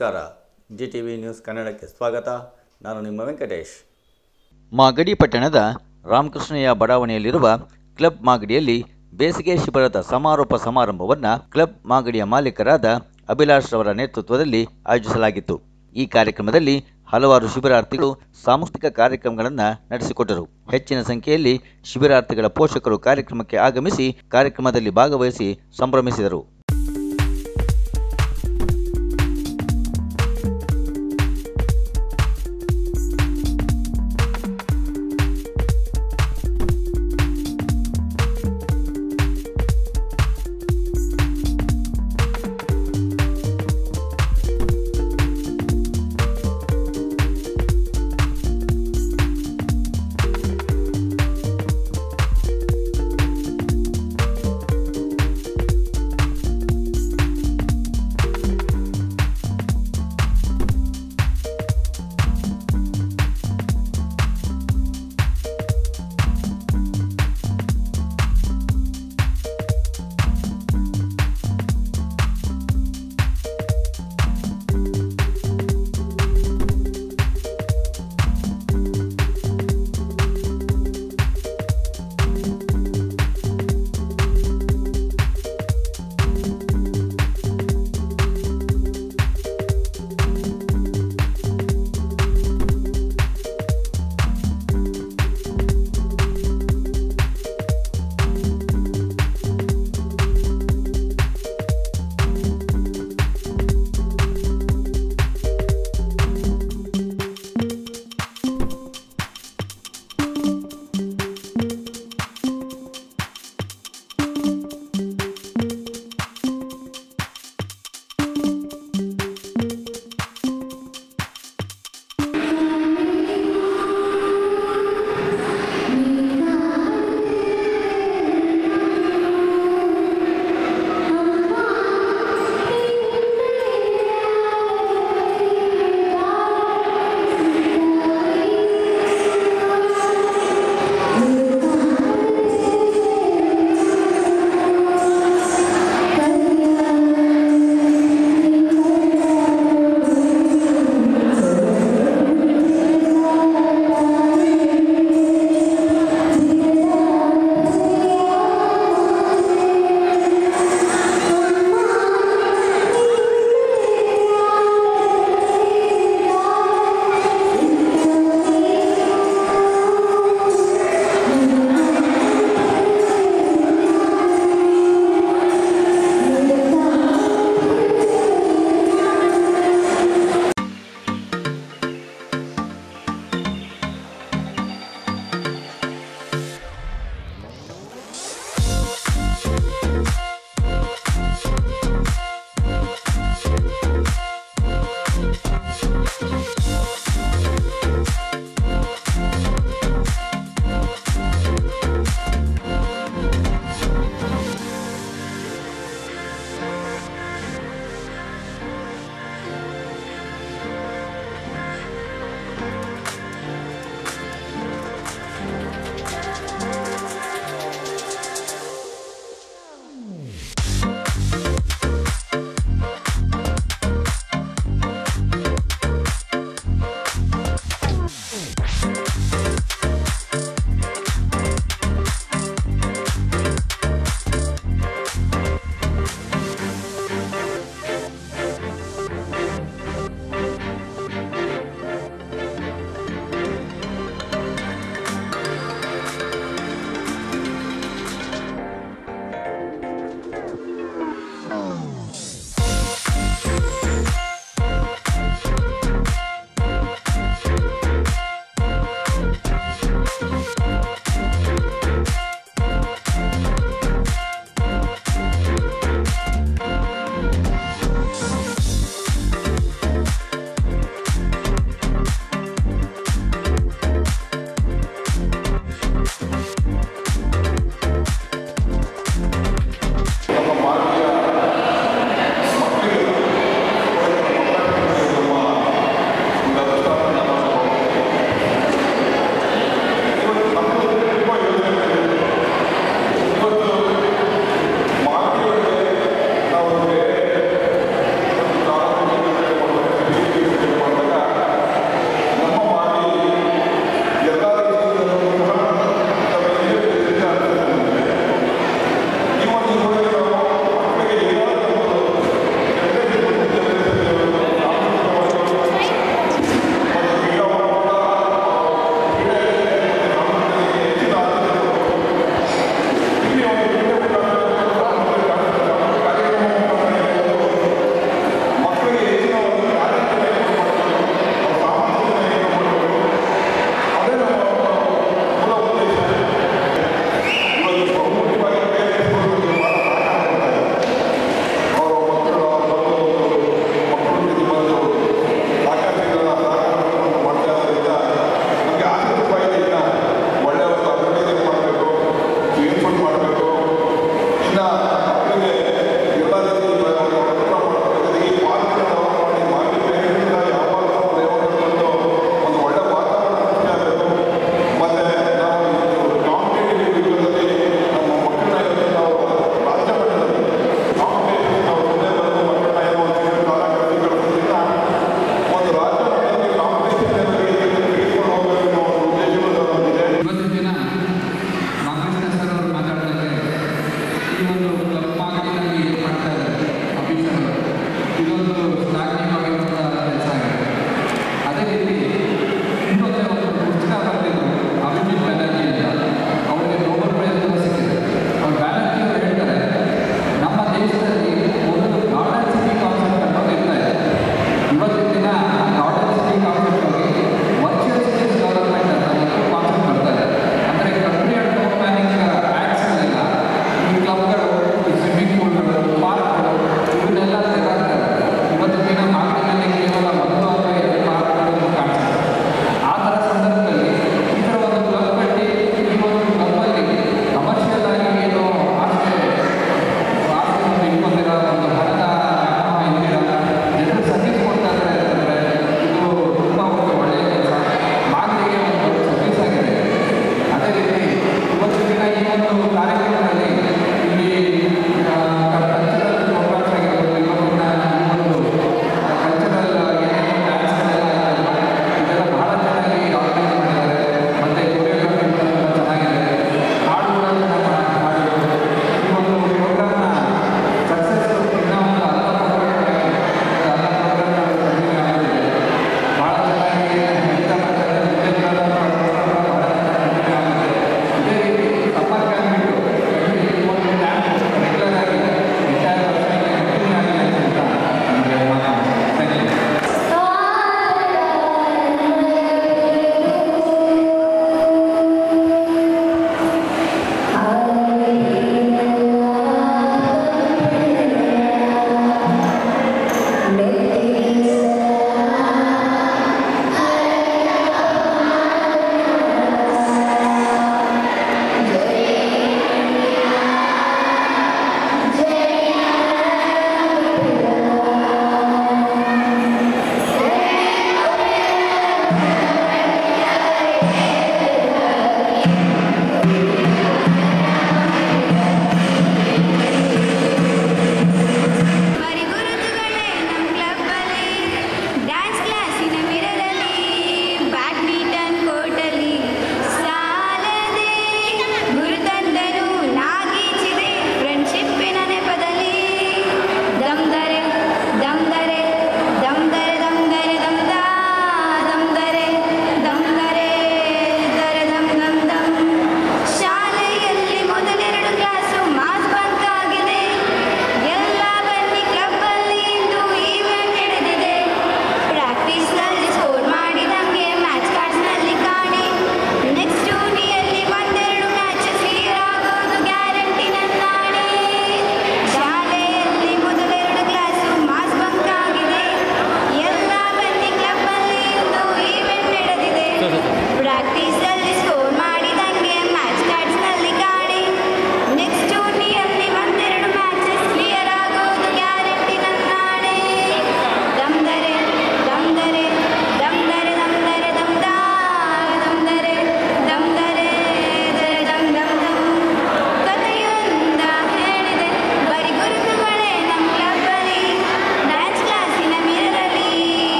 ನಮಸ್ಕಾರ. GTV news ಕನ್ನಡಕ್ಕೆ ಸ್ವಾಗತ. ನಾನು ನಿಮ್ಮ ವೆಂಕಟೇಶ್. ಮಾಗಡಿ ಪಟ್ಟಣದ ರಾಮಕೃಷ್ಣಯ್ಯ ಬಡಾವಣೆಯಲ್ಲಿರುವ ಕ್ಲಬ್ ಮಾಗಡಿಯಲ್ಲಿ ಬೇಸಿಗೆ ಶಿಬಿರದ ಸಮಾರೋಪ ಸಮಾರಂಭವನ್ನು ಕ್ಲಬ್ ಮಾಗಡಿಯ ಮಾಲೀಕರಾದ ಅಭಿಲಾಷ್ ರವರ ನೇತೃತ್ವದಲ್ಲಿ ಆಯೋಜಿಸಲಾಗಿತ್ತು. ಈ ಕಾರ್ಯಕ್ರಮದಲ್ಲಿ ಹಲವಾರು ಶಿಬಿರಾರ್ಥಿಗಳು ಸಾಂಸ್ಕೃತಿಕ ಕಾರ್ಯಕ್ರಮಗಳನ್ನು ನಡೆಸಿಕೊಟ್ಟರು. ಹೆಚ್ಚಿನ ಸಂಖ್ಯೆಯಲ್ಲಿ ಶಿಬಿರಾರ್ಥಿಗಳ ಪೋಷಕರು ಕಾರ್ಯಕ್ರಮಕ್ಕೆ ಆಗಮಿಸಿ ಕಾರ್ಯಕ್ರಮದಲ್ಲಿ ಭಾಗವಹಿಸಿ ಸಂಭ್ರಮಿಸಿದರು.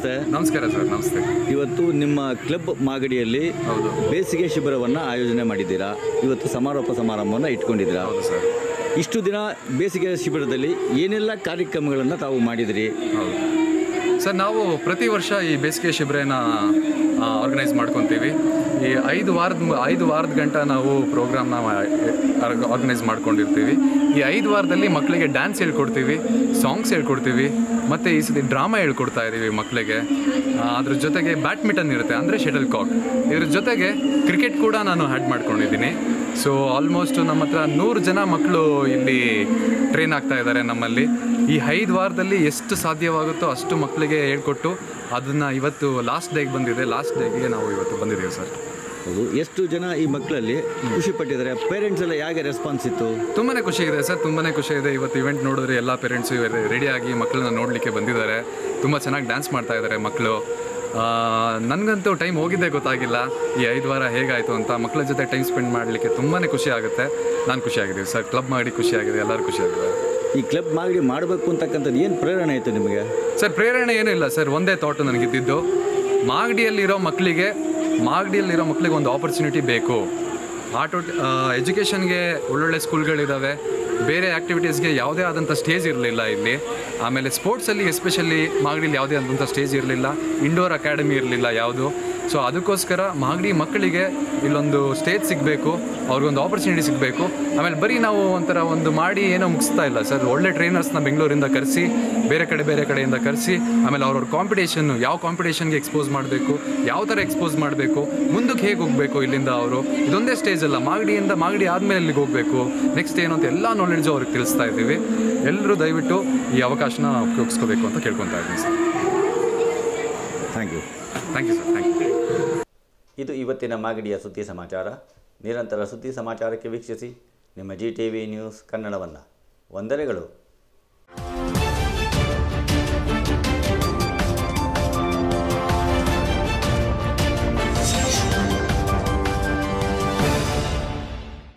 ನಮಸ್ತೆ. ನಮಸ್ಕಾರ ಸರ್. ನಮಸ್ತೆ. ಇವತ್ತು ನಿಮ್ಮ ಕ್ಲಬ್ ಮಾಗಡಿಯಲ್ಲಿ ಹೌದು ಬೇಸಿಗೆ ಶಿಬಿರವನ್ನು ಆಯೋಜನೆ ಮಾಡಿದ್ದೀರಾ. ಇವತ್ತು ಸಮಾರೋಪ ಸಮಾರಂಭವನ್ನು ಇಟ್ಕೊಂಡಿದ್ದೀರಾ. ಹೌದು ಸರ್. ಇಷ್ಟು ದಿನ ಬೇಸಿಗೆ ಶಿಬಿರದಲ್ಲಿ ಏನೆಲ್ಲ ಕಾರ್ಯಕ್ರಮಗಳನ್ನು ತಾವು ಮಾಡಿದಿರಿ? ಹೌದು ಸರ್, ನಾವು ಪ್ರತಿ ವರ್ಷ ಈ ಬೇಸಿಗೆ ಶಿಬಿರನ ಆರ್ಗನೈಸ್ ಮಾಡ್ಕೊತೀವಿ. ಈ 5 ವಾರದ ಗಂಟ ನಾವು ಪ್ರೋಗ್ರಾಮ್ನ ಆರ್ಗನೈಸ್ ಮಾಡ್ಕೊಂಡಿರ್ತೀವಿ. ಈ 5 ವಾರದಲ್ಲಿ ಮಕ್ಕಳಿಗೆ ಡ್ಯಾನ್ಸ್ ಹೇಳ್ಕೊಡ್ತೀವಿ, ಸಾಂಗ್ಸ್ ಹೇಳ್ಕೊಡ್ತೀವಿ, ಮತ್ತು ಈ ಸತಿ ಡ್ರಾಮಾ ಹೇಳ್ಕೊಡ್ತಾ ಇದ್ದೀವಿ ಮಕ್ಕಳಿಗೆ. ಅದ್ರ ಜೊತೆಗೆ ಬ್ಯಾಡ್ಮಿಂಟನ್ ಇರುತ್ತೆ, ಅಂದರೆ ಶಟಲ್ ಕಾಕ್. ಇದ್ರ ಜೊತೆಗೆ ಕ್ರಿಕೆಟ್ ಕೂಡ ನಾನು ಆ್ಯಡ್ ಮಾಡ್ಕೊಂಡಿದ್ದೀನಿ. ಸೊ ಆಲ್ಮೋಸ್ಟ್ ನಮ್ಮ ಹತ್ರ 100 ಜನ ಮಕ್ಕಳು ಇಲ್ಲಿ ಟ್ರೈನ್ ಆಗ್ತಾ ಇದ್ದಾರೆ ನಮ್ಮಲ್ಲಿ. ಈ 5 ವಾರದಲ್ಲಿ ಎಷ್ಟು ಸಾಧ್ಯವಾಗುತ್ತೋ ಅಷ್ಟು ಮಕ್ಕಳಿಗೆ ಹೇಳ್ಕೊಟ್ಟು ಅದನ್ನು ಇವತ್ತು ಲಾಸ್ಟ್ ಡೇಗೆ ಬಂದಿದೆ. ಲಾಸ್ಟ್ ಡೇಗೆ ನಾವು ಇವತ್ತು ಬಂದಿದ್ದೀವಿ ಸರ್. ಹೌದು. ಎಷ್ಟು ಜನ ಈ ಮಕ್ಕಳಲ್ಲಿ ಖುಷಿ ಪಟ್ಟಿದ್ದಾರೆ? ಪೇರೆಂಟ್ಸ್ ಎಲ್ಲ ಹೇಗೆ ರೆಸ್ಪಾನ್ಸ್ ಇತ್ತು? ತುಂಬಾ ಖುಷಿ ಇದೆ ಸರ್, ತುಂಬಾ ಖುಷಿ ಇದೆ. ಇವತ್ತು ಇವೆಂಟ್ ನೋಡಿದ್ರೆ ಎಲ್ಲ ಪೇರೆಂಟ್ಸು ರೆಡಿಯಾಗಿ ಮಕ್ಕಳನ್ನ ನೋಡಲಿಕ್ಕೆ ಬಂದಿದ್ದಾರೆ. ತುಂಬ ಚೆನ್ನಾಗಿ ಡ್ಯಾನ್ಸ್ ಮಾಡ್ತಾ ಇದ್ದಾರೆ ಮಕ್ಕಳು. ನನಗಂತೂ ಟೈಮ್ ಹೋಗಿದ್ದೇ ಗೊತ್ತಾಗಿಲ್ಲ ಈ 5 ವಾರ ಹೇಗಾಯಿತು ಅಂತ. ಮಕ್ಕಳ ಜೊತೆ ಟೈಮ್ ಸ್ಪೆಂಡ್ ಮಾಡಲಿಕ್ಕೆ ತುಂಬಾ ಖುಷಿ ಆಗುತ್ತೆ. ನಾನು ಖುಷಿಯಾಗಿದ್ದೀವಿ ಸರ್, ಕ್ಲಬ್ ಮಾಡಿ ಖುಷಿಯಾಗಿದೆ, ಎಲ್ಲರೂ ಖುಷಿಯಾಗಿದೆ. ಈ ಕ್ಲಬ್ ಮಾಗಡಿ ಮಾಡಬೇಕು ಅಂತಕ್ಕಂಥದ್ದು ಏನು ಪ್ರೇರಣೆ ಆಯಿತು ನಿಮಗೆ? ಸರ್ ಪ್ರೇರಣೆ ಏನೂ ಇಲ್ಲ ಸರ್, ಒಂದೇ ಥಾಟು ನನಗಿದ್ದಿದ್ದು, ಮಾಗಡಿಯಲ್ಲಿರೋ ಮಕ್ಕಳಿಗೆ ಒಂದು ಆಪರ್ಚುನಿಟಿ ಬೇಕು. ಎಜುಕೇಷನ್ಗೆ ಒಳ್ಳೊಳ್ಳೆ ಸ್ಕೂಲ್ಗಳಿದ್ದಾವೆ, ಬೇರೆ ಆ್ಯಕ್ಟಿವಿಟೀಸ್ಗೆ ಯಾವುದೇ ಆದಂಥ ಸ್ಟೇಜ್ ಇರಲಿಲ್ಲ ಇಲ್ಲಿ. ಆಮೇಲೆ ಸ್ಪೋರ್ಟ್ಸಲ್ಲಿ ಎಸ್ಪೆಷಲಿ ಮಾಗಡಿಯಲ್ಲಿ ಯಾವುದೇ ಆದಂಥ ಸ್ಟೇಜ್ ಇರಲಿಲ್ಲ, ಇಂಡೋರ್ ಅಕಾಡೆಮಿ ಇರಲಿಲ್ಲ ಯಾವುದು. ಸೊ ಅದಕ್ಕೋಸ್ಕರ ಮಾಗಡಿ ಮಕ್ಕಳಿಗೆ ಇಲ್ಲೊಂದು ಸ್ಟೇಜ್ ಸಿಗಬೇಕು, ಅವ್ರಿಗೊಂದು ಆಪರ್ಚುನಿಟಿ ಸಿಗಬೇಕು. ಆಮೇಲೆ ಬರೀ ನಾವು ಒಂದು ಮಾಡಿ ಏನೋ ಮುಗಿಸ್ತಾ ಇಲ್ಲ ಸರ್, ಒಳ್ಳೆ ಟ್ರೈನರ್ಸ್ನ ಬೆಂಗಳೂರಿಂದ ಕರೆಸಿ, ಬೇರೆ ಕಡೆಯಿಂದ ಕರೆಸಿ, ಆಮೇಲೆ ಅವ್ರವ್ರ ಕಾಂಪಿಟೇಷನ್ನು, ಯಾವ ಕಾಂಪಿಟೇಷನ್ಗೆ ಎಕ್ಸ್ಪೋಸ್ ಮಾಡಬೇಕು, ಯಾವ ಥರ ಎಕ್ಸ್ಪೋಸ್ ಮಾಡಬೇಕು, ಮುಂದಕ್ಕೆ ಹೇಗೆ ಹೋಗಬೇಕು ಇಲ್ಲಿಂದ ಅವರು. ಇದೊಂದೇ ಸ್ಟೇಜ್ ಅಲ್ಲ, ಮಾಗಡಿ ಆದಮೇಲೆ ಇಲ್ಲಿಗೆ ಹೋಗಬೇಕು, ನೆಕ್ಸ್ಟ್ ಏನು ಅಂತ ಎಲ್ಲ ನಾಲೆಡ್ಜು ಅವ್ರಿಗೆ ತಿಳಿಸ್ತಾ ಇದ್ದೀವಿ. ಎಲ್ಲರೂ ದಯವಿಟ್ಟು ಈ ಅವಕಾಶನ ಉಪಯೋಗಿಸ್ಕೋಬೇಕು ಅಂತ ಕೇಳ್ಕೊತಾ ಇದ್ದೀನಿ sir. Thank you. Thank you sir. Thank you. ಇದು ಇವತ್ತಿನ ಮಾಗಡಿಯ ಸುದ್ದಿ ಸಮಾಚಾರ. ನಿರಂತರ ಸುದ್ದಿ ಸಮಾಚಾರಕ್ಕೆ ವೀಕ್ಷಿಸಿ ನಿಮ್ಮ GTV ನ್ಯೂಸ್ ಕನ್ನಡವನ್ನು. ವಂದನೆಗಳು.